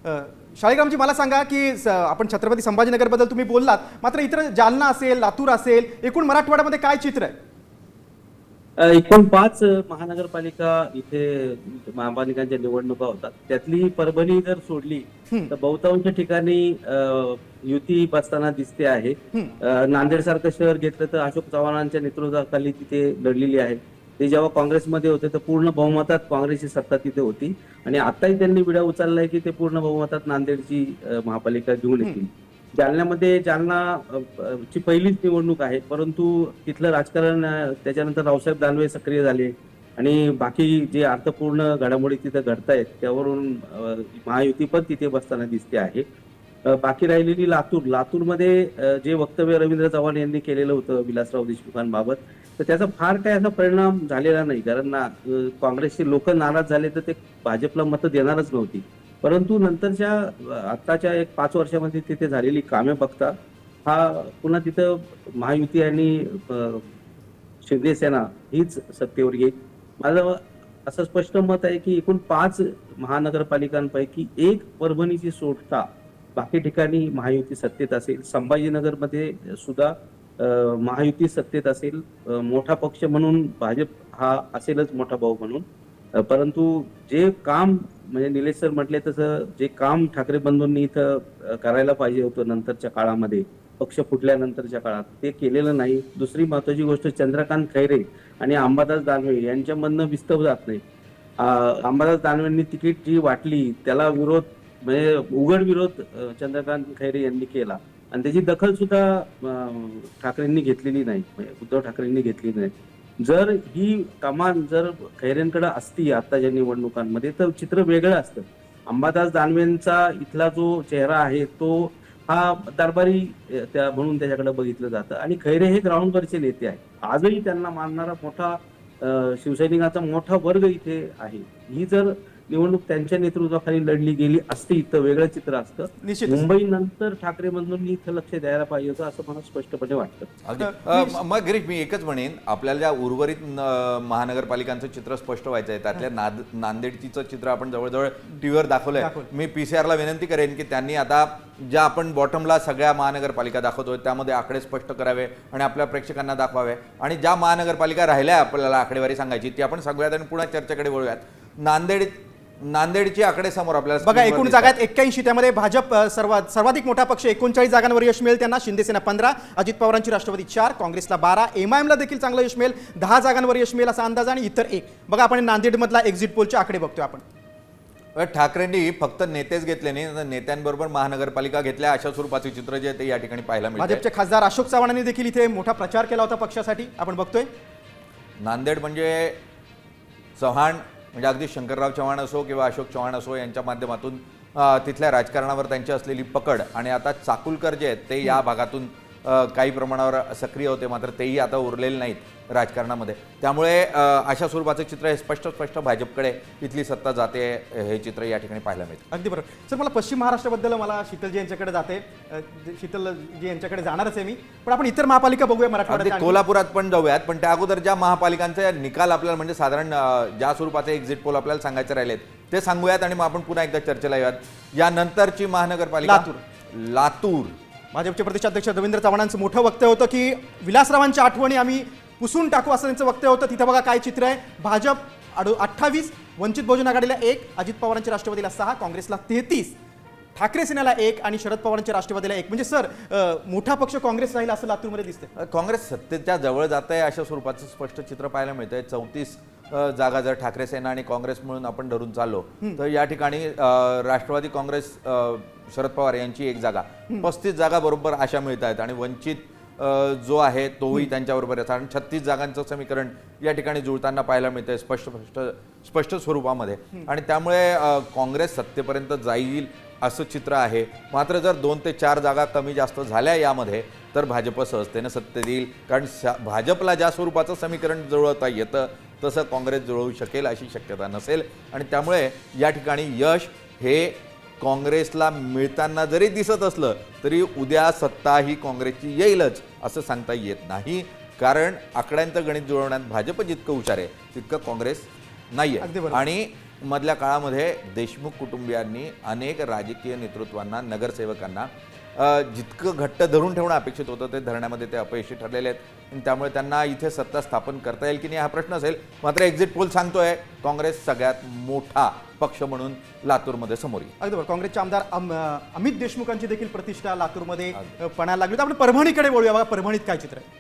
शाळीग्रामजी मला सांगा की आपण छत्रपती संभाजीनगरबद्दल तुम्ही बोललात, मात्र इतर जालना असेल, लातूर असेल, एकूण मराठवाड्यामध्ये काय चित्र आहे? एकूण 5 महानगरपालिका इथे महापालिकांच्या निवडणुका होतात. त्यातली परभणी जर सोडली तर बहुतांश ठिकाणी युती बसताना दिसते आहे. नांदेड सारखं शहर घेतलं तर अशोक चव्हाणांच्या नेतृत्वाखाली तिथे लढलेली आहे. ते जेव्हा काँग्रेसमध्ये होते तर पूर्ण बहुमतात काँग्रेसची सत्ता तिथे होती आणि आताही त्यांनी विडा उचललाय की ते पूर्ण बहुमतात नांदेडची महापालिका घेऊन येतील. जालन्यामध्ये ची पहिलीच निवडणूक आहे, परंतु तिथलं राजकारण त्याच्यानंतर रावसाहेब दानवे सक्रिय झाले आणि बाकी जे अर्थपूर्ण घडामोडी तिथे घडतायत त्यावरून महायुती पण तिथे बसताना दिसते आहे. बाकी राहिलेली लातूरमध्ये जे वक्तव्य रवींद्र चव्हाण यांनी केलेलं होतं विलासराव देशमुखांबाबत, तर त्याचा फार काही असा परिणाम झालेला नाही. कारण काँग्रेसचे लोक नाराज झाले तर ते भाजपला मतं देणारच नव्हती. परंतु नंतरच्या आताच्या 5 वर्षामध्ये तिथे झालेली कामे बघता हा पुन्हा तिथं महायुती आणि शिंदे सेना हीच सत्तेवर येईल. माझं असं स्पष्ट मत आहे की एकूण 5 महानगरपालिकांपैकी एक परभणीची सोडता बाकी ठिकाणी महायुती सत्तेत असेल. संभाजीनगरमध्ये सुद्धा महायुती सत्तेत असेल. मोठा पक्ष म्हणून भाजप हा असेलच मोठा भाऊ म्हणून. परंतु जे काम म्हणजे निलेश सर म्हटले तसं जे काम ठाकरे बंधूंनी इथं करायला पाहिजे होतं नंतरच्या काळामध्ये, पक्ष फुटल्यानंतरच्या काळात, ते केलेलं नाही. दुसरी महत्वाची गोष्ट, चंद्रकांत खैरे आणि अंबादास दानवे यांच्यामधनं विस्तव जात नाही. अंबादास दानवेंनी तिकीट जी वाटली त्याला विरोध म्हणजे उघड विरोध चंद्रकांत खैरे यांनी केला आणि त्याची दखल सुद्धा ठाकरेंनी घेतलेली नाही, उद्धव ठाकरेंनी घेतली नाही. जर ही कमान जर खैरेंकडे असती आताच्या निवडणुकांमध्ये तर चित्र वेगळं असतं. अंबादास दानवेंचा इथला जो चेहरा आहे तो हा दरबारी म्हणून त्याच्याकडे बघितलं जातं आणि खैरे हे ग्राउंडवरचे नेते आहेत. आजही त्यांना मानणारा मोठा शिवसैनिकांचा मोठा वर्ग इथे आहे. ही जर निवडणूक त्यांच्या नेतृत्वाखाली लढली गेली असती तर वेगळं चित्र असतं. मुंबई नंतर ठाकरे बंधूंनी इथं लक्ष द्यायला पाहिजे होतं असं मला स्पष्टपणे वाटतं. मग गिरीश, मी एकच म्हणेन, आपल्याला ज्या उर्वरित महानगरपालिकांचं चित्र स्पष्ट व्हायचं आहे त्यातल्या नांदेडचं चित्र आपण जवळजवळ टीव्हीवर दाखवलंय. मी पीसीआरला विनंती करेन की त्यांनी आता ज्या आपण बॉटमला सगळ्या महानगरपालिका दाखवतोय त्यामध्ये आकडे स्पष्ट करावे आणि आपल्या प्रेक्षकांना दाखवावे आणि ज्या महानगरपालिका राहिल्या आपल्याला आकडेवारी सांगायची ती आपण सांगूयात आणि पुन्हा चर्चेकडे वळूयात. नांदेडची आकडे समोर आपल्याला बघा. एकूण जागात 81, त्यामध्ये भाजप सर्वाधिक मोठा पक्ष 39 जागांवर यश मिळेल त्यांना. शिंदेसेना 15, अजित पवारांची राष्ट्रवादी 4, काँग्रेसला 12, एमआयएमला देखील चांगलं यश मिळेल, 10 जागांवर यश मिळेल असा अंदाज आणि इतर 1. बघा आपण नांदेडमधला एक्झिट पोलचे आकडे बघतोय आपण. ठाकरेंनी फक्त नेतेच घेतले नाही, नेत्यांबरोबर महानगरपालिका घेतल्या अशा स्वरूपाचे चित्र जे ते या ठिकाणी पाहायला मिळते. भाजपचे खासदार अशोक चव्हाणांनी देखील इथे मोठा प्रचार केला होता पक्षासाठी, आपण बघतोय. नांदेड म्हणजे चव्हाण म्हणजे अगदी शंकरराव चव्हाण असो किंवा अशोक चव्हाण असो यांच्या माध्यमातून तिथल्या राजकारणावर त्यांची असलेली पकड आणि आता चाकुलकर जे आहेत ते या भागातून काही प्रमाणावर सक्रिय होते, मात्र तेही आता उरलेले नाहीत राजकारणामध्ये. त्यामुळे अशा स्वरूपाचं चित्र हे स्पष्ट भाजपकडे इथली सत्ता जाते हे चित्र या ठिकाणी पाहायला मिळते. अगदी बरोबर सर. मला पश्चिम महाराष्ट्राबद्दल मला शीतलजी यांच्याकडे जाते, शीतलजी यांच्याकडे जाणारच आहे मी, पण आपण इतर महापालिका बघूया मराठवाड्यात. कोल्हापुरात पण जाऊयात, पण त्या अगोदर ज्या महापालिकांचे निकाल आपल्याला म्हणजे साधारण ज्या स्वरूपाचे एक्झिट पोल आपल्याला सांगायचे राहिलेत ते सांगूयात आणि मग आपण पुन्हा एकदा चर्चेला येऊयात. यानंतरची महानगरपालिका लातूर. भाजपचे प्रदेशाध्यक्ष रवींद्र चव्हाणांचं मोठं वक्तव्य होतं की विलासरावांच्या आठवणी आम्ही पुसून टाकू असं त्यांचं वक्तव्य होतं. तिथं बघा काय चित्र आहे. भाजप 28, वंचित बहुजन आघाडीला 1, अजित पवारांच्या राष्ट्रवादीला 6, काँग्रेसला 33, ठाकरे सेनेला 1 आणि शरद पवारांच्या राष्ट्रवादीला 1. म्हणजे सर मोठा पक्ष काँग्रेस राहील असं लातूरमध्ये दिसतंय. काँग्रेस सत्तेच्या जवळ जात आहे अशा स्वरूपाचं स्पष्ट चित्र पाहायला मिळतंय. 34 जागा जर ठाकरे सेना आणि काँग्रेस म्हणून आपण धरून चाललो तर या ठिकाणी राष्ट्रवादी काँग्रेस शरद पवार यांची 1 जागा, 35 जागा बरोबर अशा मिळत आहेत आणि वंचित जो आहे तोही त्यांच्याबरोबर आहे. कारण 36 जागांचं समीकरण या ठिकाणी जुळताना पाहायला मिळतंय स्पष्ट स्वरूपामध्ये आणि त्यामुळे काँग्रेस सत्तेपर्यंत जाईल असं चित्र आहे. मात्र जर 2 ते 4 जागा कमी जास्त झाल्या यामध्ये तर भाजप सहजतेने सत्तेत येईल. कारण भाजपला ज्या स्वरूपाचं समीकरण जुळवता येतं तसं काँग्रेस जुळवू शकेल अशी शक्यता नसेल आणि त्यामुळे या ठिकाणी यश हे काँग्रेसला मिळताना जरी दिसत असलं तरी उद्या सत्ता ही काँग्रेसची येईलच असं सांगता येत नाही. कारण आकड्यांचं गणित जुळवण्यात भाजप जितकं हुशार आहे तितकं काँग्रेस नाही आहे. आणि मधल्या काळामध्ये देशमुख कुटुंबियांनी अनेक राजकीय नेतृत्वांना, नगरसेवकांना जितकं घट्ट धरून ठेवणं अपेक्षित होतं ते धरण्यामध्ये ते अपयशी ठरलेले आहेत आणि त्यामुळे त्यांना इथे सत्ता स्थापन करता येईल की नाही हा प्रश्न असेल. मात्र एक्झिट पोल सांगतोय काँग्रेस सगळ्यात मोठा पक्ष म्हणून लातूरमध्ये समोर येईल. अगदी बरोबर. काँग्रेसचे आमदार अमित देशमुखांची देखील प्रतिष्ठा लातूरमध्ये पणाला लागली. तर आपण परभणीकडे बोलूया. बघा परभणीत काय चित्र आहे.